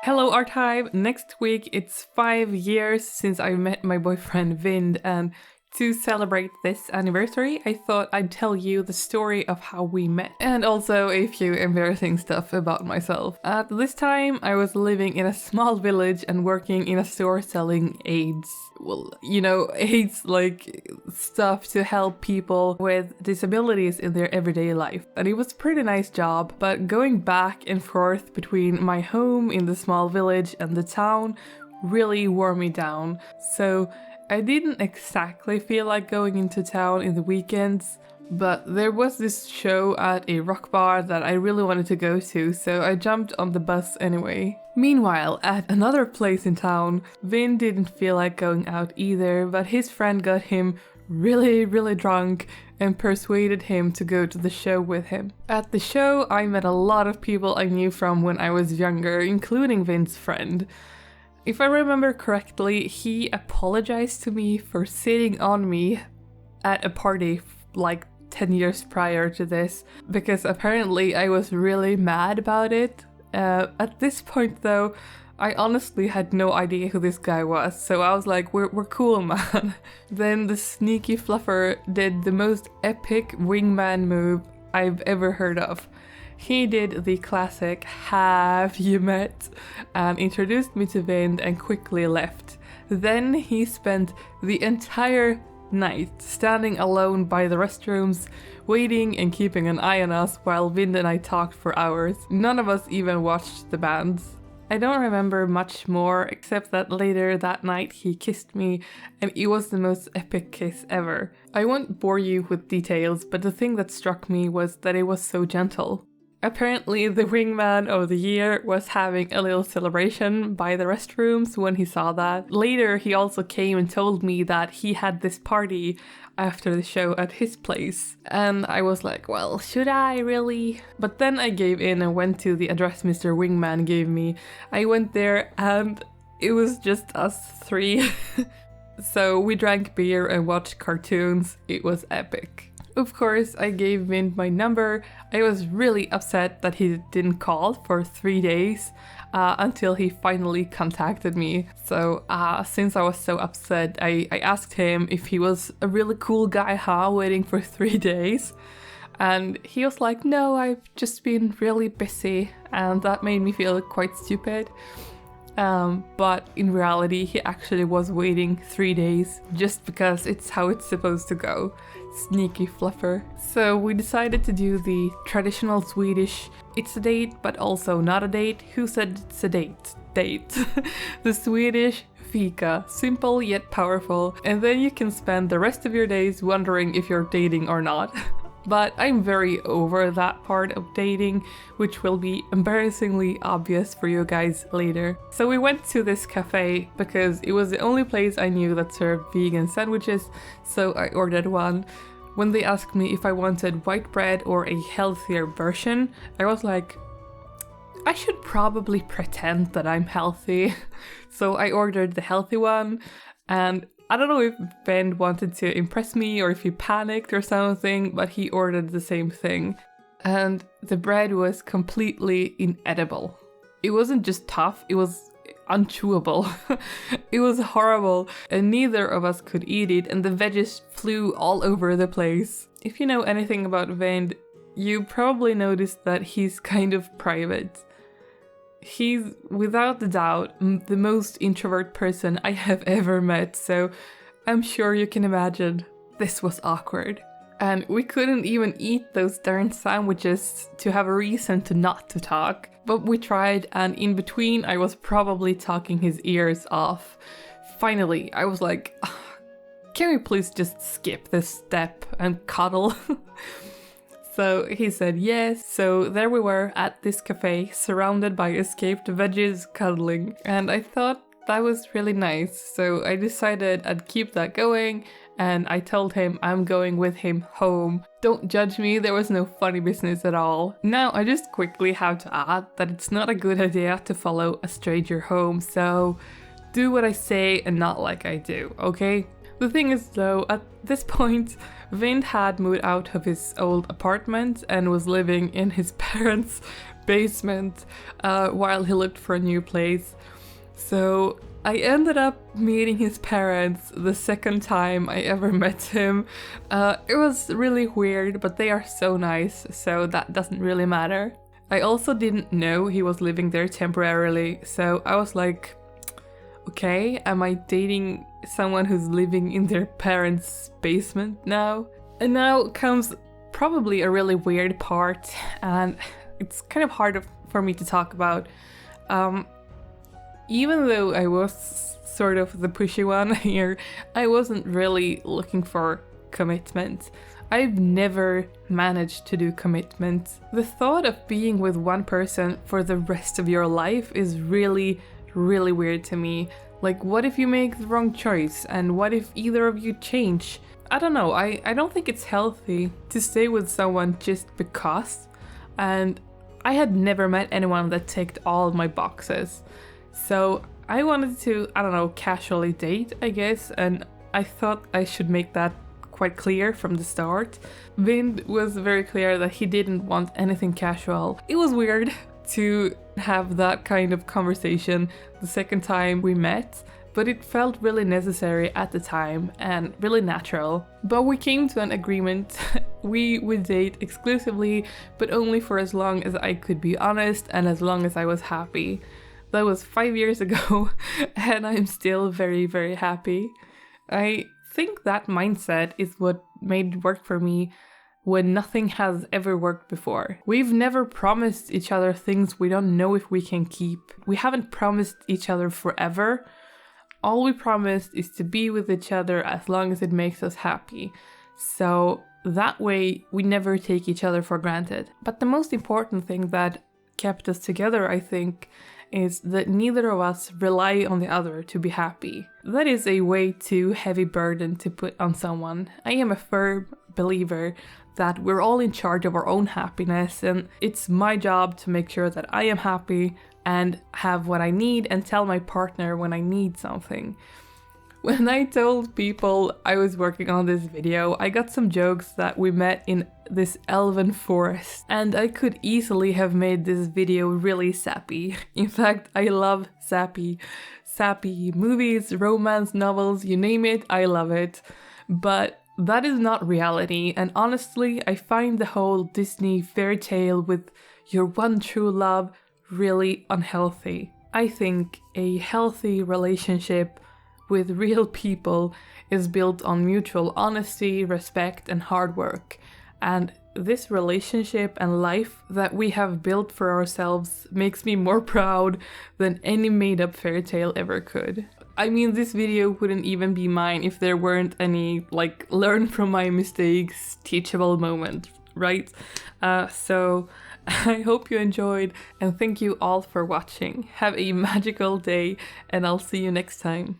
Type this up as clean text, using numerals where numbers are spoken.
Hello HIVE! Next week it's 5 years since I met my boyfriend Vind, and to celebrate this anniversary I thought I'd tell you the story of how we met and also a few embarrassing stuff about myself. At this time I was living in a small village and working in a store selling aids. Well, you know, aids like stuff to help people with disabilities in their everyday life. And it was a pretty nice job, but going back and forth between my home in the small village and the town really wore me down. So I didn't exactly feel like going into town in the weekends, but there was this show at a rock bar that I really wanted to go to, so I jumped on the bus anyway. Meanwhile, at another place in town, Vin didn't feel like going out either, but his friend got him really drunk and persuaded him to go to the show with him. At the show, I met a lot of people I knew from when I was younger, including Vin's friend. If I remember correctly, he apologized to me for sitting on me at a party like 10 years prior to this, because apparently I was really mad about it. At this point though, I honestly had no idea who this guy was, so I was like, we're cool, man. Then the sneaky fluffer did the most epic wingman move I've ever heard of. He did the classic "Have you met?" and introduced me to Vind and quickly left. Then he spent the entire night standing alone by the restrooms, waiting and keeping an eye on us while Vind and I talked for hours. None of us even watched the bands. I don't remember much more except that later that night he kissed me and it was the most epic kiss ever. I won't bore you with details, but the thing that struck me was that it was so gentle. Apparently the wingman of the year was having a little celebration by the restrooms when he saw that. Later he also came and told me that he had this party after the show at his place. And I was like, well, should I really? But then I gave in and went to the address Mr. Wingman gave me. I went there and it was just us three. So we drank beer and watched cartoons. It was epic. Of course, I gave Vind my number. I was really upset that he didn't call for 3 days until he finally contacted me. So since I was so upset, I asked him if he was a really cool guy, waiting for 3 days. And he was like, no, I've just been really busy. And that made me feel quite stupid. But in reality, he actually was waiting 3 days just because it's how it's supposed to go. Sneaky fluffer. So we decided to do the traditional Swedish, it's a date but also not a date. Who said it's a date? Date. The Swedish fika. Simple yet powerful. And then you can spend the rest of your days wondering if you're dating or not. But I'm very over that part of dating, which will be embarrassingly obvious for you guys later. So we went to this cafe because it was the only place I knew that served vegan sandwiches, so I ordered one. When they asked me if I wanted white bread or a healthier version, I was like, I should probably pretend that I'm healthy. So I ordered the healthy one, and I don't know if Ben wanted to impress me or if he panicked or something, but he ordered the same thing. And the bread was completely inedible. It wasn't just tough, it was unchewable. It was horrible, and neither of us could eat it, and the veggies flew all over the place. If you know anything about Vind, you probably noticed that he's kind of private. He's, without a doubt, the most introvert person I have ever met, so I'm sure you can imagine this was awkward. And we couldn't even eat those darn sandwiches to have a reason to not to talk. But we tried, and in between I was probably talking his ears off. Finally, I was like, can we please just skip this step and cuddle? So he said yes, so there we were at this cafe, surrounded by escaped veggies cuddling, and I thought that was really nice, so I decided I'd keep that going, and I told him I'm going with him home. Don't judge me, there was no funny business at all. Now I just quickly have to add that it's not a good idea to follow a stranger home, so do what I say and not like I do, okay? The thing is though, at this point, Vind had moved out of his old apartment and was living in his parents' basement while he looked for a new place. So I ended up meeting his parents the second time I ever met him. It was really weird, but they are so nice, so that doesn't really matter. I also didn't know he was living there temporarily, so I was like, okay, am I dating someone who's living in their parents' basement now? And now comes probably a really weird part, and it's kind of hard for me to talk about. Even though I was sort of the pushy one here, I wasn't really looking for commitment. I've never managed to do commitment. The thought of being with one person for the rest of your life is really, really weird to me. Like, what if you make the wrong choice? And what if either of you change? I don't know, I don't think it's healthy to stay with someone just because. And I had never met anyone that ticked all of my boxes. So I wanted to, I don't know, casually date, I guess, and I thought I should make that quite clear from the start. Vind was very clear that he didn't want anything casual. It was weird to have that kind of conversation the second time we met, but it felt really necessary at the time and really natural. But we came to an agreement. We would date exclusively, but only for as long as I could be honest and as long as I was happy. That was 5 years ago, and I'm still very, very happy. I think that mindset is what made it work for me when nothing has ever worked before. We've never promised each other things we don't know if we can keep. We haven't promised each other forever. All we promised is to be with each other as long as it makes us happy. So that way, we never take each other for granted. But the most important thing that kept us together, I think, is that neither of us rely on the other to be happy. That is a way too heavy burden to put on someone. I am a firm believer that we're all in charge of our own happiness, and it's my job to make sure that I am happy and have what I need and tell my partner when I need something. When I told people I was working on this video, I got some jokes that we met in this elven forest, and I could easily have made this video really sappy. In fact, I love sappy movies, romance novels, you name it, I love it. But that is not reality, and honestly, I find the whole Disney fairy tale with your one true love really unhealthy. I think a healthy relationship with real people is built on mutual honesty, respect, and hard work. And this relationship and life that we have built for ourselves makes me more proud than any made-up fairy tale ever could. I mean, this video wouldn't even be mine if there weren't any, like, learn from my mistakes, teachable moment, right? So I hope you enjoyed, and thank you all for watching. Have a magical day, and I'll see you next time.